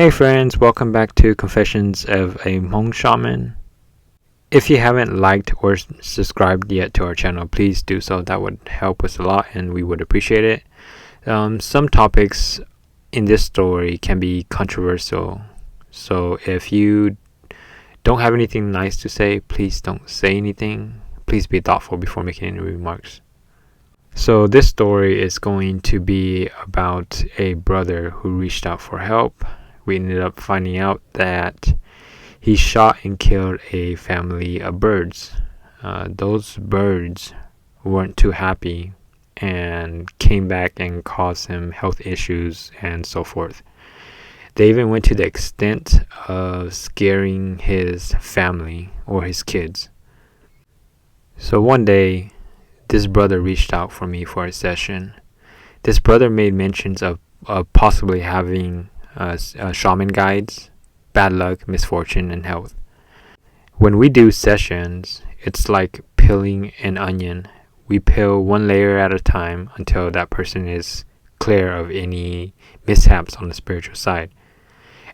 Hey friends, welcome back to Confessions of a Hmong Shaman. If you haven't liked or subscribed yet to our channel, please do so. That would help us a lot and we would appreciate it. Some topics in this story can be controversial, so if you don't have anything nice to say, please don't say anything. Please be thoughtful before making any remarks. So this story is going to be about a brother who reached out for help. We ended up finding out that he shot and killed a family of birds. Those birds weren't too happy and came back and caused him health issues and so forth. They even went to the extent of scaring his family or his kids. So one day, this brother reached out for me for a session. This brother made mentions of possibly having shaman guides, bad luck, misfortune, and health. When we do sessions, it's like peeling an onion. We peel one layer at a time until that person is clear of any mishaps on the spiritual side.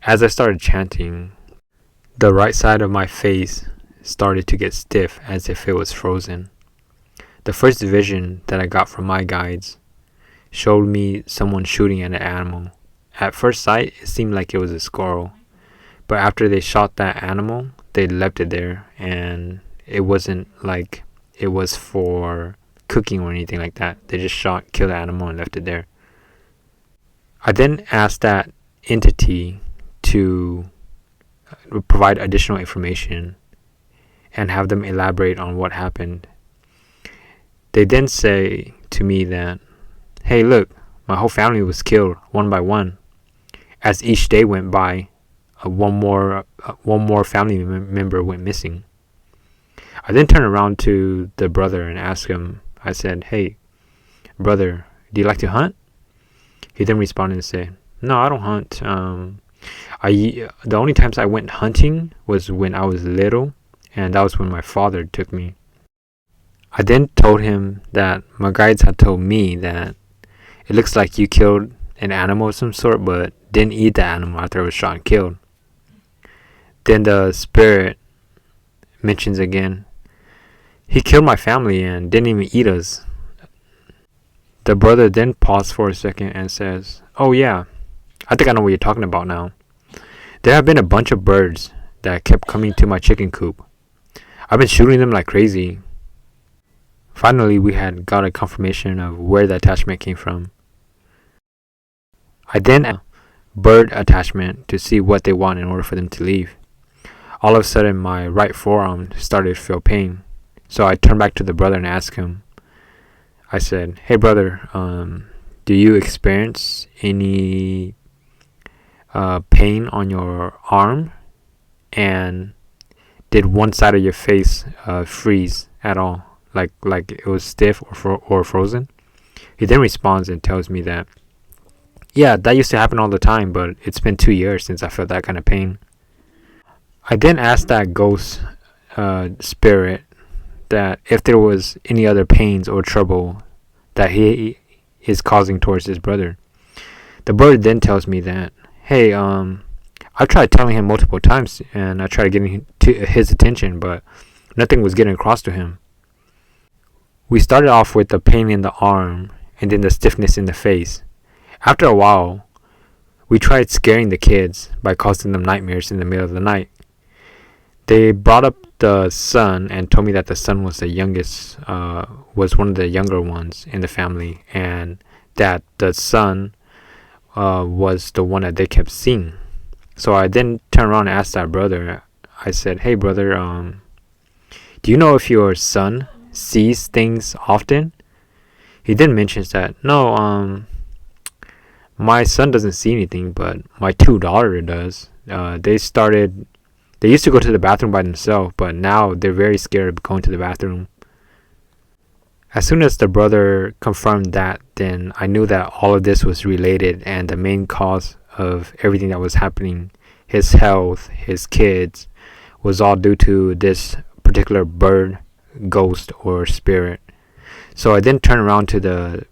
As I started chanting, the right side of my face started to get stiff as if it was frozen. The first vision that I got from my guides showed me someone shooting at an animal. At first sight, it seemed like it was a squirrel, but after they shot that animal, they left it there, and it wasn't like it was for cooking or anything like that. They just killed the animal and left it there. I then asked that entity to provide additional information and have them elaborate on what happened. They then say to me that, hey, look, my whole family was killed one by one. As each day went by, one more family member went missing. I then turned around to the brother and asked him, I said, hey, brother, do you like to hunt? He then responded and said, no, I don't hunt. The only times I went hunting was when I was little, and that was when my father took me. I then told him that my guides had told me that it looks like you killed an animal of some sort, but didn't eat the animal after it was shot and killed. Then the spirit mentions again, he killed my family and didn't even eat us. The brother then paused for a second and says, oh yeah, I think I know what you're talking about now. There have been a bunch of birds that kept coming to my chicken coop. I've been shooting them like crazy. Finally, we had got a confirmation of where the attachment came from. I then asked bird attachment to see what they want in order for them to leave. All of a sudden, my right forearm started to feel pain. So I turned back to the brother and asked him, I said, hey brother, do you experience any pain on your arm? And did one side of your face freeze at all? Like it was stiff or frozen? He then responds and tells me that, yeah, that used to happen all the time, but it's been 2 years since I felt that kind of pain. I then asked that ghost spirit that if there was any other pains or trouble that he is causing towards his brother. The brother then tells me that, hey, I've tried telling him multiple times and I tried getting his attention, but nothing was getting across to him. We started off with the pain in the arm and then the stiffness in the face. After a while, we tried scaring the kids by causing them nightmares in the middle of the night. They brought up the son and told me that the son was the youngest, was one of the younger ones in the family, and that the son was the one that they kept seeing. So I then turned around and asked that brother, I said, hey brother, do you know if your son sees things often? He then mentions that, no, my son doesn't see anything, but my 2 daughters does. They used to go to the bathroom by themselves, but now they're very scared of going to the bathroom. As soon as the brother confirmed that, then I knew that all of this was related, and the main cause of everything that was happening, his health, his kids, was all due to this particular bird, ghost, or spirit. So I then turned around to the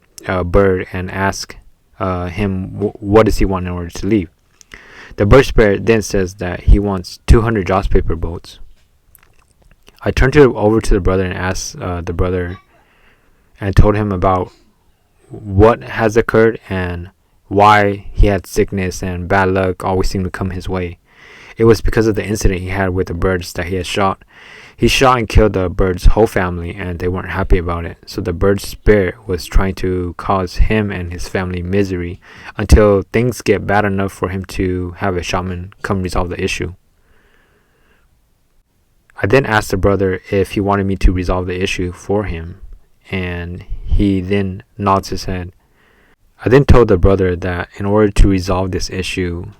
bird and asked him what does he want in order to leave. The bird spirit then says that he wants 200 joss paper boats. I turned over to the brother and asked the brother and told him about what has occurred and why he had sickness and bad luck always seemed to come his way. It was because of the incident he had with the birds that he had shot. He shot and killed the bird's whole family and they weren't happy about it. So the bird spirit was trying to cause him and his family misery until things get bad enough for him to have a shaman come resolve the issue. I then asked the brother if he wanted me to resolve the issue for him, and he then nods his head. I then told the brother that in order to resolve this issue,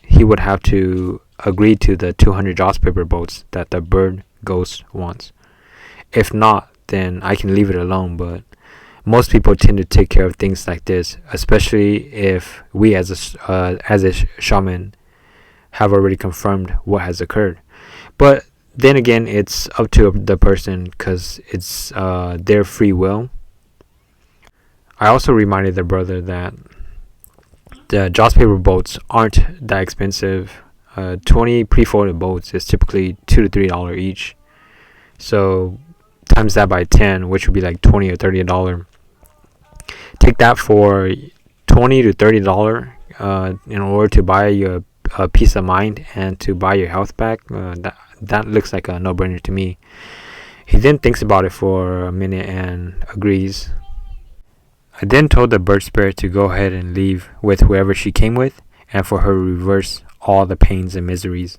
he would have to agree to the 200 joss paper boats that the bird ghost wants. If not, then I can leave it alone, but most people tend to take care of things like this, especially if we as a shaman have already confirmed what has occurred. But then again, it's up to the person because it's their free will. I also reminded the brother that the joss paper boats aren't that expensive. 20 pre-folded boats is typically $2 to $3 each. So times that by 10, which would be like $20 or $30. Take that for $20 to $30 in order to buy you a peace of mind and to buy your health back. That looks like a no-brainer to me. He then thinks about it for a minute and agrees. I then told the bird spirit to go ahead and leave with whoever she came with and for her to reverse all the pains and miseries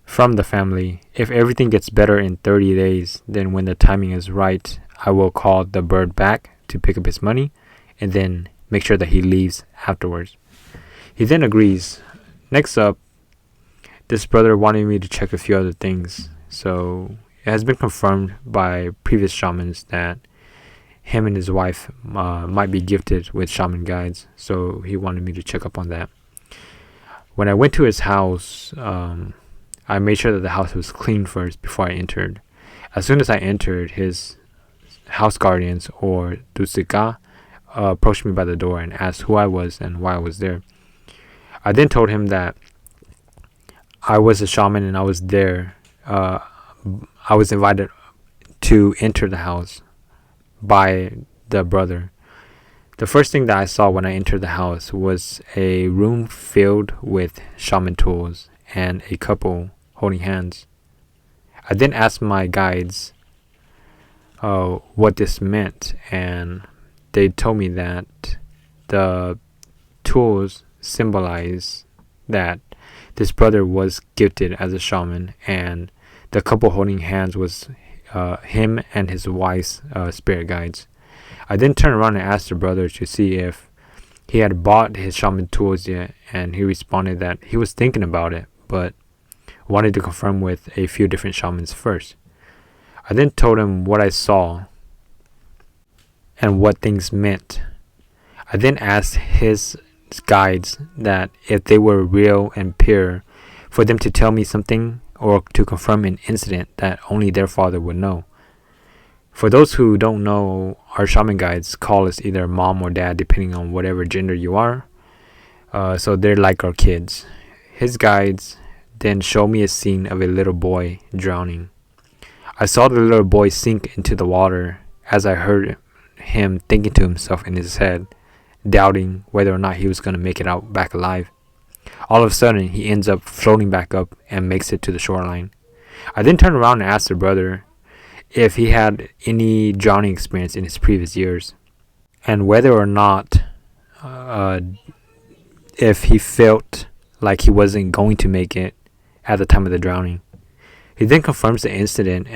from the family. If everything gets better in 30 days, then when the timing is right, I will call the bird back to pick up his money and then make sure that he leaves afterwards. He then agrees. Next up, this brother wanted me to check a few other things. So it has been confirmed by previous shamans that him and his wife might be gifted with shaman guides. So he wanted me to check up on that. When I went to his house, I made sure that the house was clean first before I entered. As soon as I entered, his house guardians or Dusika approached me by the door and asked who I was and why I was there. I then told him that I was a shaman and I was there. I was invited to enter the house by the brother. The first thing that I saw when I entered the house was a room filled with shaman tools and a couple holding hands. I then asked my guides what this meant, and they told me that the tools symbolize that this brother was gifted as a shaman, and the couple holding hands was him and his wife's spirit guides. I then turned around and asked the brother to see if he had bought his shaman tools yet, and he responded that he was thinking about it, but wanted to confirm with a few different shamans first. I then told him what I saw and what things meant. I then asked his guides that if they were real and pure, for them to tell me something or to confirm an incident that only their father would know. For those who don't know, our shaman guides call us either mom or dad depending on whatever gender you are. So they're like our kids. His guides then showed me a scene of a little boy drowning. I saw the little boy sink into the water as I heard him thinking to himself in his head, doubting whether or not he was going to make it out back alive. All of a sudden, he ends up floating back up and makes it to the shoreline. I then turned around and asked the brother if he had any drowning experience in his previous years, and whether or not if he felt like he wasn't going to make it at the time of the drowning. He then confirms the incident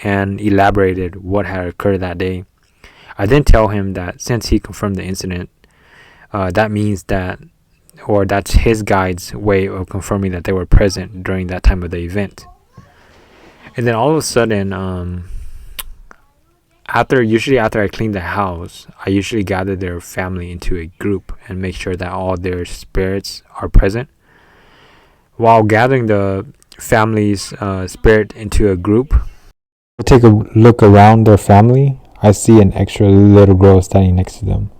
and elaborated what had occurred that day. I then tell him that since he confirmed the incident, that means that, or that's his guide's way of confirming that they were present during that time of the event. And then all of a sudden, after I clean the house, I usually gather their family into a group and make sure that all their spirits are present. While gathering the family's spirit into a group, I take a look around their family. I see an extra little girl standing next to them.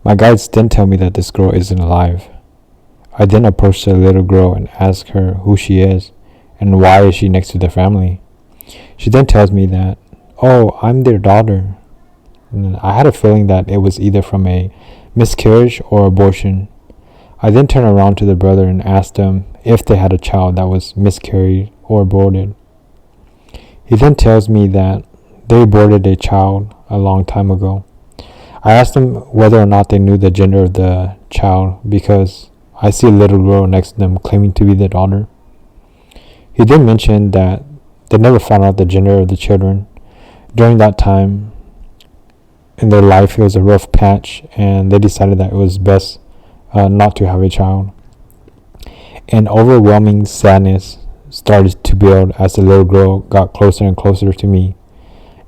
My guides then tell me that this girl isn't alive. I then approached the little girl and asked her who she is and why is she next to the family. She then tells me that, "Oh, I'm their daughter." And I had a feeling that it was either from a miscarriage or abortion. I then turned around to the brother and asked him if they had a child that was miscarried or aborted. He then tells me that they aborted a child a long time ago. I asked him whether or not they knew the gender of the child because I see a little girl next to them claiming to be the daughter. He then mentioned that they never found out the gender of the children. During that time in their life, it was a rough patch, and they decided that it was best not to have a child. An overwhelming sadness started to build as the little girl got closer and closer to me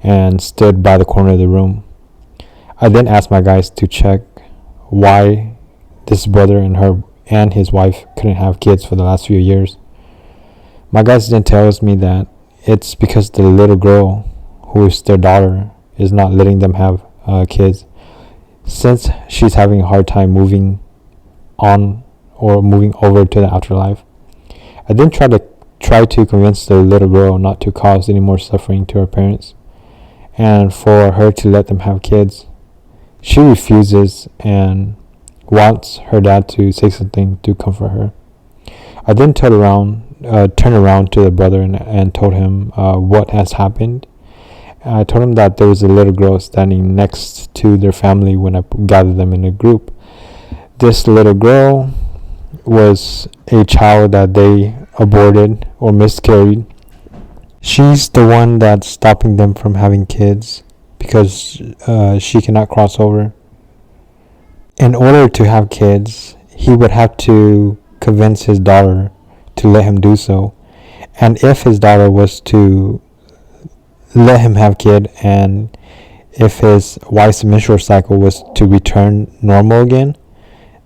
and stood by the corner of the room. I then asked my guys to check why this brother and his wife couldn't have kids for the last few years. My guys then tells me that it's because the little girl, who is their daughter, is not letting them have kids since she's having a hard time moving on or moving over to the afterlife. I then try to convince the little girl not to cause any more suffering to her parents and for her to let them have kids. She refuses and wants her dad to say something to comfort her. I then turned around to the brother and told him what has happened. I told him that there was a little girl standing next to their family when I gathered them in a group. This little girl was a child that they aborted or miscarried. She's the one that's stopping them from having kids because she cannot cross over. In order to have kids, he would have to convince his daughter to let him do so. And if his daughter was to let him have kid, and if his wife's menstrual cycle was to return normal again,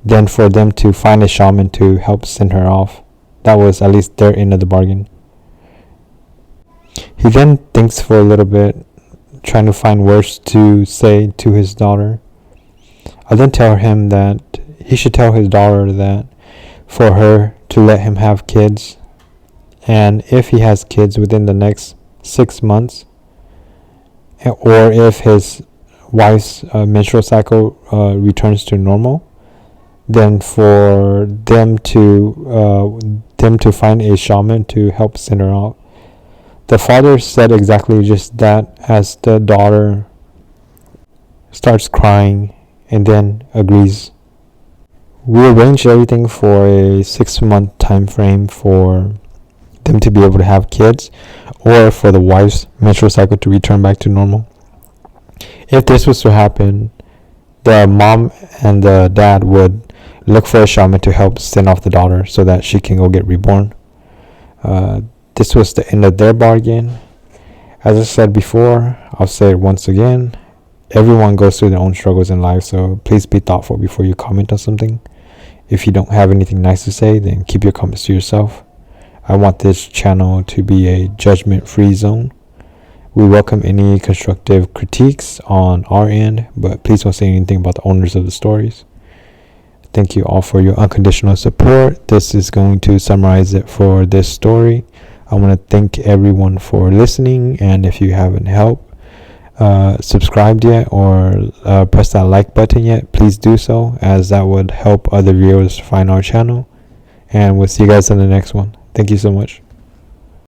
then for them to find a shaman to help send her off. That was at least their end of the bargain. He then thinks for a little bit, trying to find words to say to his daughter. I then tell him that he should tell his daughter that for her to let him have kids, and if he has kids within the next 6 months, or if his wife's menstrual cycle returns to normal, then for them to find a shaman to help send her out. The father said exactly just that as the daughter starts crying and then agrees. We arranged everything for a 6-month time frame for them to be able to have kids, or for the wife's menstrual cycle to return back to normal. If this was to happen, the mom and the dad would look for a shaman to help send off the daughter so that she can go get reborn. This was the end of their bargain. As I said before, I'll say it once again. Everyone goes through their own struggles in life, so please be thoughtful before you comment on something. If you don't have anything nice to say, then keep your comments to yourself. I want this channel to be a judgment-free zone. We welcome any constructive critiques on our end, but please don't say anything about the owners of the stories. Thank you all for your unconditional support. This is going to summarize it for this story. I want to thank everyone for listening, and if you haven't subscribed yet or press that like button yet, please do so, as that would help other viewers find our channel. And we'll see you guys in the next one. Thank you so much.